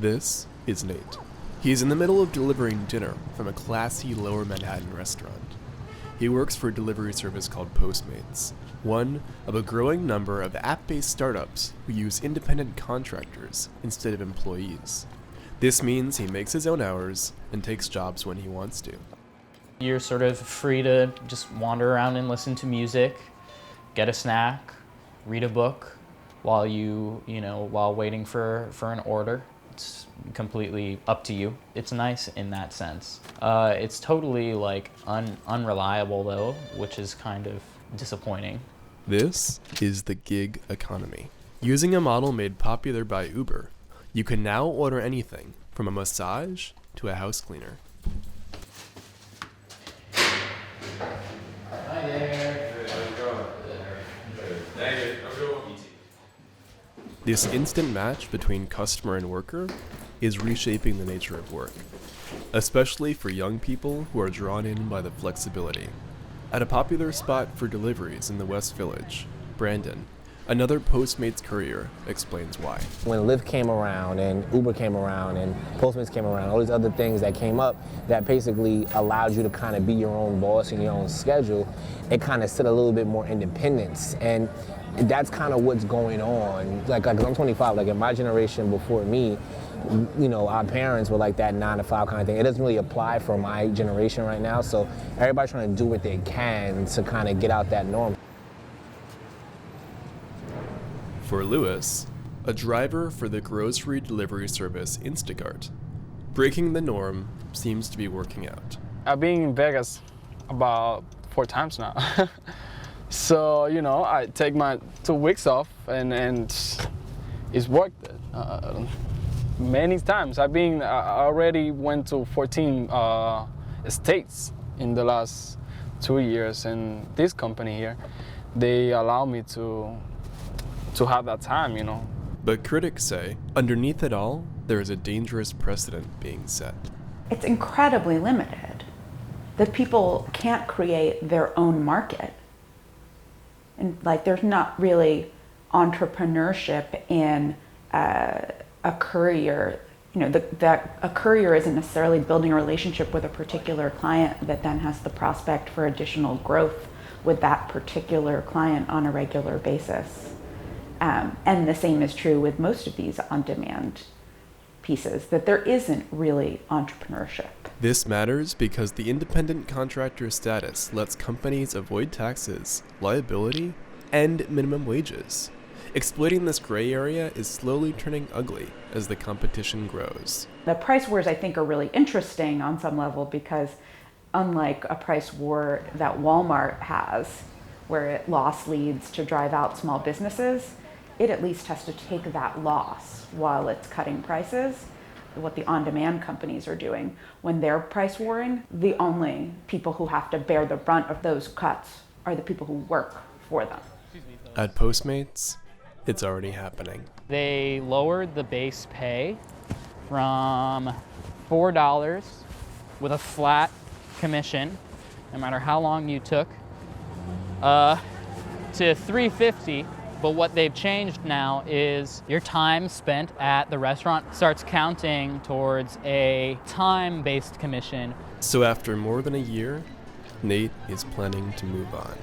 This is Nate. He's in the middle of delivering dinner from a classy Lower Manhattan restaurant. He works for a delivery service called Postmates, one of a growing number of app-based startups who use independent contractors instead of employees. This means he makes his own hours and takes jobs when he wants to. You're sort of free to just wander around and listen to music, get a snack, read a book while while waiting for an order. It's completely up to you. It's nice in that sense. It's totally unreliable though, which is kind of disappointing. This is the gig economy. Using a model made popular by Uber, you can now order anything from a massage to a house cleaner. Hi there. How's it going? Thank you. Have a good one. This instant match between customer and worker is reshaping the nature of work, especially for young people who are drawn in by the flexibility. At a popular spot for deliveries in the West Village, Brandon, another Postmates courier, explains why. When Lyft came around and Uber came around and Postmates came around, all these other things that came up that basically allowed you to kind of be your own boss and your own schedule, it kind of set a little bit more independence. And that's kind of what's going on. Like I'm 25, in my generation before me, our parents were like that 9 to 5 kind of thing. It doesn't really apply for my generation right now, so everybody's trying to do what they can to kind of get out that norm. For Lewis, a driver for the grocery delivery service Instacart, breaking the norm seems to be working out. I've been in Vegas about 4 times now. So, I take my 2 weeks off and it's worked many times. I already went to 14 states in the last 2 years, and this company here, they allow me to have that time, But critics say, underneath it all, there is a dangerous precedent being set. It's incredibly limited, that people can't create their own market. And there's not really entrepreneurship in a courier. That a courier isn't necessarily building a relationship with a particular client that then has the prospect for additional growth with that particular client on a regular basis. And the same is true with most of these on-demand pieces, that there isn't really entrepreneurship. This matters because the independent contractor status lets companies avoid taxes, liability, and minimum wages. Exploiting this gray area is slowly turning ugly as the competition grows. The price wars, I think, are really interesting on some level because unlike a price war that Walmart has, where it loss leads to drive out small businesses, it at least has to take that loss while it's cutting prices. What the on-demand companies are doing when they're price warring, the only people who have to bear the brunt of those cuts are the people who work for them. At Postmates, it's already happening. They lowered the base pay from $4 with a flat commission, no matter how long you took, to $3.50. But what they've changed now is your time spent at the restaurant starts counting towards a time-based commission. So after more than a year, Nate is planning to move on.